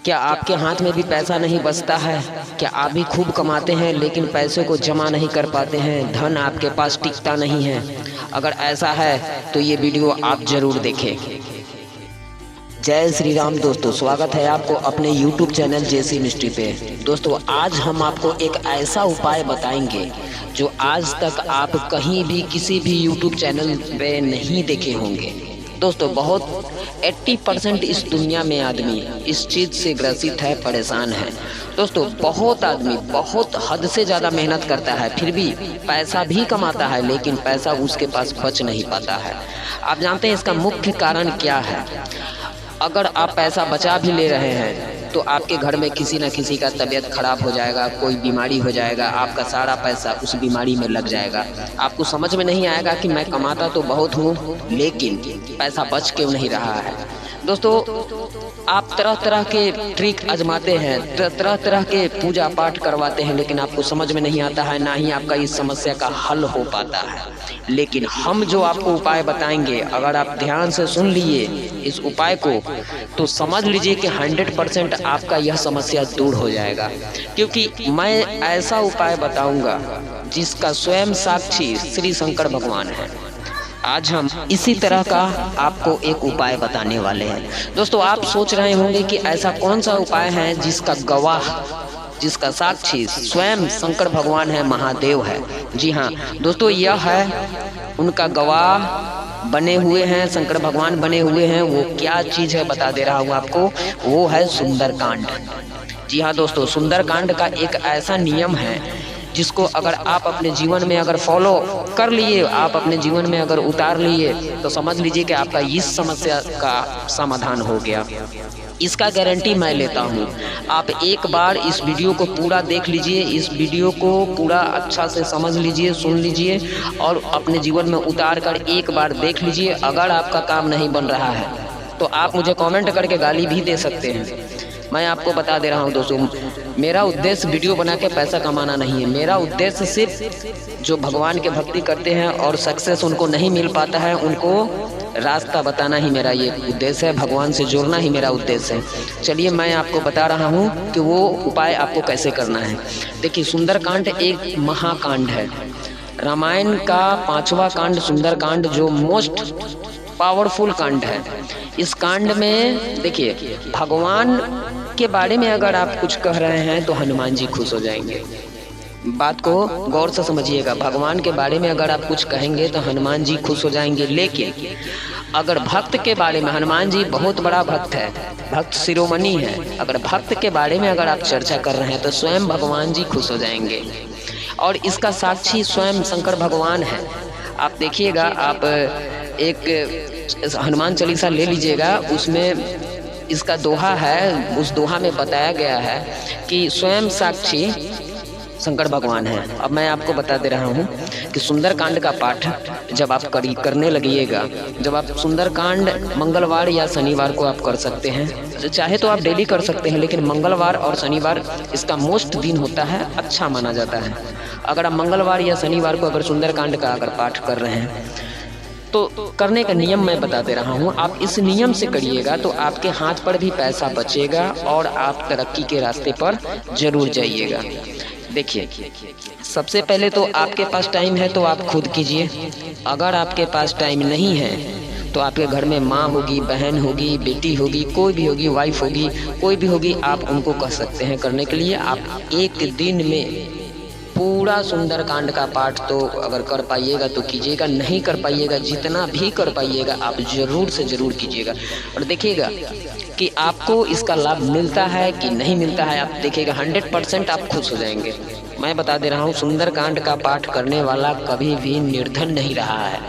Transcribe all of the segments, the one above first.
क्या आपके हाथ में भी पैसा नहीं बचता है? क्या आप भी खूब कमाते हैं लेकिन पैसे को जमा नहीं कर पाते हैं? धन आपके पास टिकता नहीं है? अगर ऐसा है तो ये वीडियो आप जरूर देखें। जय श्री राम दोस्तों, स्वागत है आपको अपने YouTube चैनल जेसी मिस्ट्री पे। दोस्तों, आज हम आपको एक ऐसा उपाय बताएंगे जो आज तक आप कहीं भी किसी भी YouTube चैनल पे नहीं देखे होंगे। दोस्तों, बहुत 80% इस दुनिया में आदमी इस चीज़ से ग्रसित है, परेशान है। दोस्तों, बहुत आदमी बहुत हद से ज़्यादा मेहनत करता है, फिर भी पैसा भी कमाता है लेकिन पैसा उसके पास बच नहीं पाता है। आप जानते हैं इसका मुख्य कारण क्या है? अगर आप पैसा बचा भी ले रहे हैं तो आपके घर में किसी न किसी का तबीयत खराब हो जाएगा, कोई बीमारी हो जाएगा, आपका सारा पैसा उस बीमारी में लग जाएगा। आपको समझ में नहीं आएगा कि मैं कमाता तो बहुत हूँ लेकिन पैसा बच क्यों नहीं रहा है। दोस्तों, आप तरह तरह के ट्रिक आजमाते हैं, तरह तरह के पूजा पाठ करवाते हैं लेकिन आपको समझ में नहीं आता है, ना ही आपका इस समस्या का हल हो पाता है। लेकिन हम जो आपको उपाय बताएंगे, अगर आप ध्यान से सुन लिए इस उपाय को तो समझ लीजिए कि 100% आपका यह समस्या दूर हो जाएगा। क्योंकि मैं ऐसा उपाय बताऊंगा जिसका स्वयं साक्षी श्री शंकर भगवान है। आज हम इसी तरह का आपको एक उपाय बताने वाले हैं। दोस्तों, आप सोच रहे होंगे कि ऐसा कौन सा उपाय है जिसका गवाह, जिसका साक्षी स्वयं शंकर भगवान है, महादेव है। जी हाँ दोस्तों, यह है उनका गवाह बने हुए हैं, शंकर भगवान बने हुए हैं। वो क्या चीज़ है बता दे रहा हूँ आपको, वो है सुंदरकांड। जी हाँ दोस्तों, सुंदरकांड का एक ऐसा नियम है जिसको अगर आप अपने जीवन में अगर फॉलो कर लिए, आप अपने जीवन में अगर उतार लिए तो समझ लीजिए कि आपका इस समस्या का समाधान हो गया। इसका गारंटी मैं लेता हूँ। आप एक बार इस वीडियो को पूरा देख लीजिए, इस वीडियो को पूरा अच्छा से समझ लीजिए, सुन लीजिए और अपने जीवन में उतार कर एक बार देख लीजिए। अगर आपका काम नहीं बन रहा है तो आप मुझे कमेंट करके गाली भी दे सकते हैं। मैं आपको बता दे रहा हूँ दोस्तों, मेरा उद्देश्य वीडियो बना के पैसा कमाना नहीं है। मेरा उद्देश्य सिर्फ जो भगवान के भक्ति करते हैं और सक्सेस उनको नहीं मिल पाता है, उनको रास्ता बताना ही मेरा ये उद्देश्य है, भगवान से जोड़ना ही मेरा उद्देश्य है। चलिए मैं आपको बता रहा हूँ कि वो उपाय आपको कैसे करना है। देखिए, सुंदरकांड एक महाकांड है। रामायण का 5वां कांड सुंदरकांड जो मोस्ट पावरफुल कांड है। इस कांड में देखिए, भगवान के बारे में अगर आप कुछ कह रहे हैं तो हनुमान जी खुश हो जाएंगे। बात को गौर से समझिएगा, भगवान के बारे में अगर आप कुछ कहेंगे तो हनुमान जी खुश हो जाएंगे। लेकिन अगर भक्त के बारे में, हनुमान जी बहुत बड़ा भक्त है, भक्त शिरोमणि है, अगर भक्त के बारे में अगर आप चर्चा कर रहे हैं तो स्वयं भगवान जी खुश हो जाएंगे। और इसका साक्षी स्वयं शंकर भगवान है। आप देखिएगा, आप एक हनुमान चालीसा ले लीजिएगा, उसमें इसका दोहा है। उस दोहा में बताया गया है कि स्वयं साक्षी शंकर भगवान है। अब मैं आपको बता दे रहा हूँ कि सुंदरकांड का पाठ जब आप करने लगिएगा, जब आप सुंदरकांड मंगलवार या शनिवार को आप कर सकते हैं, चाहे तो आप डेली कर सकते हैं, लेकिन मंगलवार और शनिवार इसका मोस्ट दिन होता है, अच्छा माना जाता है। अगर आप मंगलवार या शनिवार को अगर सुंदरकांड का अगर पाठ कर रहे हैं तो करने का नियम मैं बता दे रहा हूँ। आप इस नियम से करिएगा तो आपके हाथ पर भी पैसा बचेगा और आप तरक्की के रास्ते पर जरूर जाइएगा। देखिए, सबसे पहले तो आपके पास टाइम है तो आप खुद कीजिए। अगर आपके पास टाइम नहीं है तो आपके घर में माँ होगी, बहन होगी, बेटी होगी, कोई भी होगी, वाइफ होगी, कोई भी होगी, आप उनको कह सकते हैं करने के लिए। आप एक दिन में पूरा सुंदरकांड का पाठ तो अगर कर पाइएगा तो कीजिएगा, नहीं कर पाइएगा, जितना भी कर पाइएगा आप जरूर से जरूर कीजिएगा। और देखिएगा कि आपको इसका लाभ मिलता है कि नहीं मिलता है। आप देखिएगा 100% आप खुश हो जाएंगे। मैं बता दे रहा हूँ, सुंदरकांड का पाठ करने वाला कभी भी निर्धन नहीं रहा है।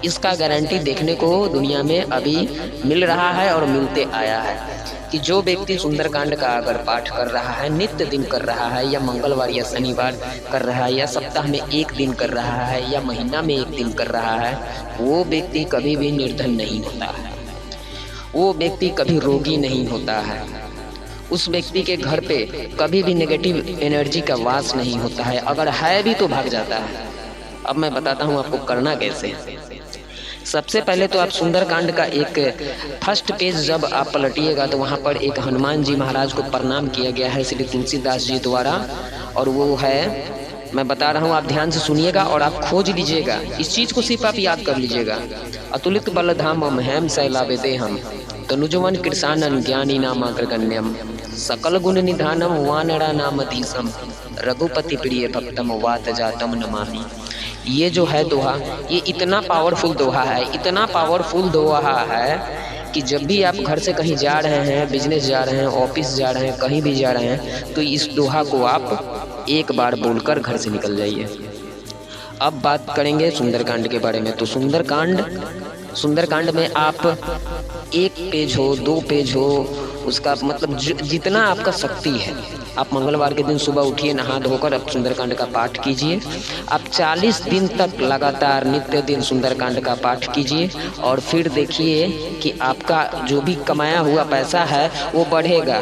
इसका गारंटी देखने को दुनिया में अभी मिल रहा है और मिलते आया है कि जो व्यक्ति सुंदरकांड का अगर पाठ कर रहा है, नित्य दिन कर रहा है, या मंगलवार या शनिवार कर रहा है, या सप्ताह में एक दिन कर रहा है, या महीना में एक दिन कर रहा है, वो व्यक्ति कभी भी निर्धन नहीं होता है। वो व्यक्ति कभी रोगी नहीं होता है। उस व्यक्ति के घर पे कभी भी नेगेटिव एनर्जी का वास नहीं होता है। अगर है भी तो भाग जाता है। अब मैं बताता हूँ आपको करना कैसे। सबसे पहले तो आप सुंदरकांड का एक फर्स्ट पेज जब आप पलटिएगा तो वहाँ पर एक हनुमान जी महाराज को प्रणाम किया गया है श्री तुलसीदास जी द्वारा, और वो है, मैं बता रहा हूँ, आप ध्यान से सुनिएगा और आप खोज लीजिएगा, इस चीज़ को सिर्फ आप याद कर लीजिएगा। अतुलित बलधामम हेम शैलावेदेहम तनुजवन कृषानन ज्ञानी नामाग्रगण्यम सकल गुण निधानम वानरा नामधीशम रघुपति प्रिय भक्तम वात जातम नमामि। ये जो है दोहा, ये इतना पावरफुल दोहा है, इतना पावरफुल दोहा है कि जब भी आप घर से कहीं जा रहे हैं, बिजनेस जा रहे हैं, ऑफिस जा रहे हैं, कहीं भी जा रहे हैं, तो इस दोहा को आप एक बार बोलकर घर से निकल जाइए। अब बात करेंगे सुंदरकांड के बारे में। तो सुंदरकांड में आप एक पेज हो, 2 पेज हो, उसका मतलब जितना आपका शक्ति है, आप मंगलवार के दिन सुबह उठिए, नहा धोकर आप सुंदरकांड का पाठ कीजिए। आप 40 दिन तक लगातार नित्य दिन सुंदरकांड का पाठ कीजिए और फिर देखिए कि आपका जो भी कमाया हुआ पैसा है वो बढ़ेगा,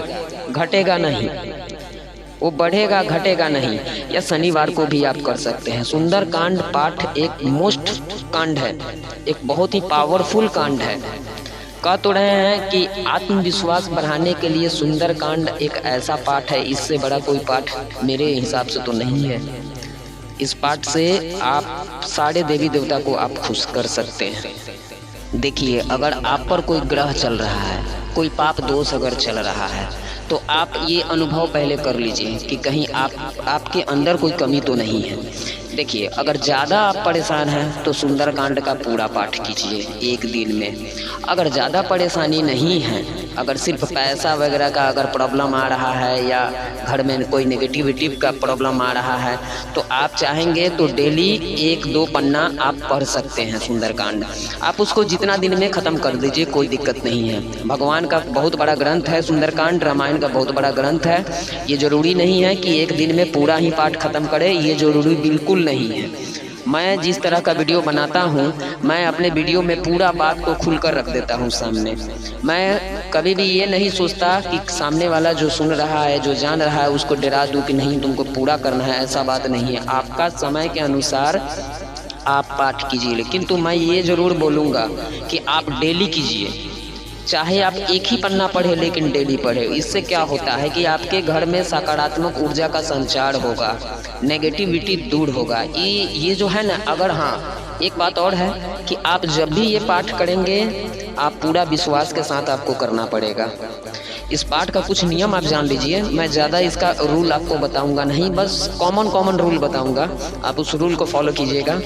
घटेगा नहीं, वो बढ़ेगा घटेगा नहीं। या शनिवार को भी आप कर सकते हैं। सुंदरकांड पाठ एक मोस्ट कांड है, एक बहुत ही पावरफुल कांड है। कह तो रहे हैं कि आत्मविश्वास बढ़ाने के लिए सुंदरकांड एक ऐसा पाठ है, इससे बड़ा कोई पाठ मेरे हिसाब से तो नहीं है। इस पाठ से आप सारे देवी देवता को आप खुश कर सकते हैं। देखिए, अगर आप पर कोई ग्रह चल रहा है, कोई पाप दोष अगर चल रहा है, तो आप ये अनुभव पहले कर लीजिए कि कहीं आपके अंदर कोई कमी तो नहीं है। देखिए, अगर ज़्यादा आप परेशान हैं तो सुंदरकांड का पूरा पाठ कीजिए एक दिन में। अगर ज़्यादा परेशानी नहीं है, अगर सिर्फ पैसा वगैरह का अगर प्रॉब्लम आ रहा है या घर में कोई नेगेटिविटी का प्रॉब्लम आ रहा है, तो आप चाहेंगे तो डेली 1-2 पन्ना आप पढ़ सकते हैं सुंदरकांड। आप उसको जितना दिन में ख़त्म कर दीजिए, कोई दिक्कत नहीं है। भगवान का बहुत बड़ा ग्रंथ है सुंदरकांड, रामायण का बहुत बड़ा ग्रंथ है। ये ज़रूरी नहीं है कि एक दिन में पूरा ही पाठ ख़त्म करें, ये ज़रूरी बिल्कुल नहीं है। मैं जिस तरह का वीडियो बनाता हूँ, मैं अपने वीडियो में पूरा बात को खुलकर रख देता हूँ सामने। मैं कभी भी ये नहीं सोचता कि सामने वाला जो सुन रहा है, जो जान रहा है, उसको डरा दूँ कि नहीं तुमको पूरा करना है, ऐसा बात नहीं है। आपका समय के अनुसार आप पाठ कीजिए, लेकिन तो मैं ये ज़रूर बोलूँगा कि आप डेली कीजिए। चाहे आप एक ही पन्ना पढ़े, लेकिन डेली पढ़े। इससे क्या होता है कि आपके घर में सकारात्मक ऊर्जा का संचार होगा, नेगेटिविटी दूर होगा। ये जो है ना, अगर हाँ, एक बात और है कि आप जब भी ये पाठ करेंगे, आप पूरा विश्वास के साथ आपको करना पड़ेगा। इस पाठ का कुछ नियम आप जान लीजिए। मैं ज़्यादा इसका रूल आपको बताऊंगा नहीं, बस कॉमन रूल बताऊंगा, आप उस रूल को फॉलो कीजिएगा।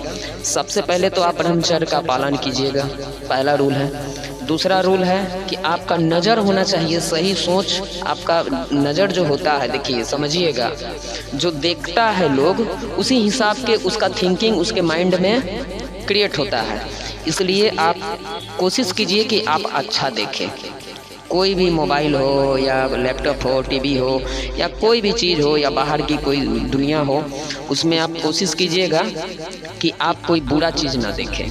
सबसे पहले तो आप ब्रह्मचर्य का पालन कीजिएगा, पहला रूल है। दूसरा रूल है कि आपका नज़र होना चाहिए सही सोच। आपका नज़र जो होता है, देखिए समझिएगा, जो देखता है लोग उसी हिसाब के उसका थिंकिंग उसके माइंड में क्रिएट होता है। इसलिए आप कोशिश कीजिए कि आप अच्छा देखें। कोई भी मोबाइल हो या लैपटॉप हो, टीवी हो या कोई भी चीज़ हो या बाहर की कोई दुनिया हो, उसमें आप कोशिश कीजिएगा कि आप कोई बुरा चीज़ ना देखें,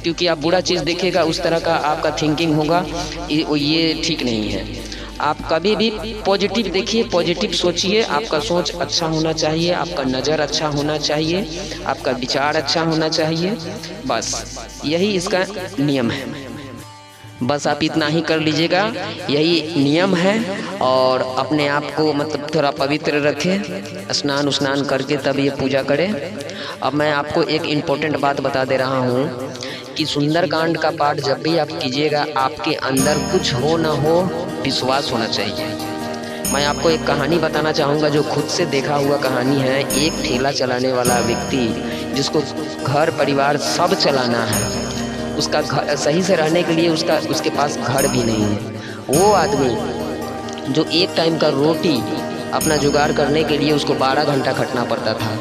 क्योंकि आप बुरा चीज़ देखेगा उस तरह का आपका थिंकिंग होगा, ये ठीक नहीं है। आप कभी भी पॉजिटिव देखिए, पॉजिटिव सोचिए। आपका सोच अच्छा होना चाहिए, आपका नज़र अच्छा होना चाहिए, आपका विचार अच्छा होना चाहिए। बस यही इसका नियम है। बस आप इतना ही कर लीजिएगा, यही नियम है। और अपने आप को मतलब थोड़ा पवित्र रखें, स्नान करके तब ये पूजा करें। अब मैं आपको एक इम्पोर्टेंट बात बता दे रहा हूँ कि सुंदरकांड का पाठ जब भी आप कीजिएगा, आपके अंदर कुछ हो ना हो, विश्वास होना चाहिए। मैं आपको एक कहानी बताना चाहूँगा जो खुद से देखा हुआ कहानी है। एक ठेला चलाने वाला व्यक्ति जिसको घर परिवार सब चलाना है, उसका घर सही से रहने के लिए उसके पास घर भी नहीं है। वो आदमी जो एक टाइम का रोटी अपना जुगाड़ करने के लिए उसको 12 घंटा खटना पड़ता था,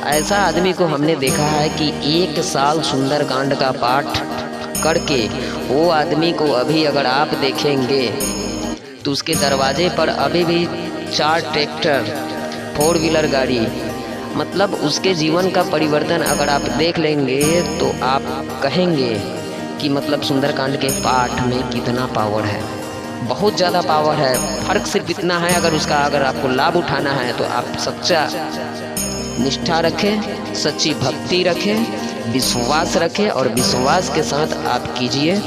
ऐसा आदमी को हमने देखा है कि 1 साल सुंदरकांड का पाठ करके वो आदमी को अभी अगर आप देखेंगे तो उसके दरवाजे पर अभी भी 4 ट्रैक्टर, 4 व्हीलर गाड़ी, मतलब उसके जीवन का परिवर्तन अगर आप देख लेंगे तो आप कहेंगे कि मतलब सुंदरकांड के पाठ में कितना पावर है, बहुत ज़्यादा पावर है। फ़र्क सिर्फ इतना है, अगर आपको लाभ उठाना है तो आप सच्चा निष्ठा रखें, सच्ची भक्ति रखें, विश्वास रखें और विश्वास के साथ आप कीजिए।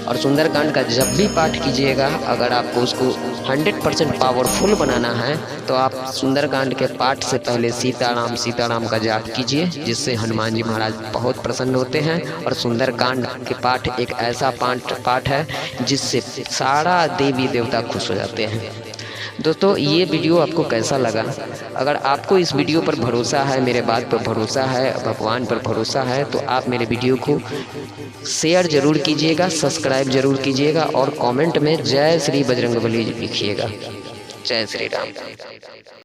और सुंदरकांड का जब भी पाठ कीजिएगा, अगर आपको उसको 100% पावरफुल बनाना है तो आप सुंदरकांड के पाठ से पहले सीताराम सीताराम का जाप कीजिए, जिससे हनुमान जी महाराज बहुत प्रसन्न होते हैं। और सुंदरकांड के पाठ एक ऐसा पाठ है जिससे सारा देवी देवता खुश हो जाते हैं। दोस्तों, ये वीडियो आपको कैसा लगा? अगर आपको इस वीडियो पर भरोसा है, मेरे बात पर भरोसा है, भगवान पर भरोसा है, तो आप मेरे वीडियो को शेयर ज़रूर कीजिएगा, सब्सक्राइब ज़रूर कीजिएगा और कमेंट में जय श्री बजरंगबली लिखिएगा। जय श्री राम।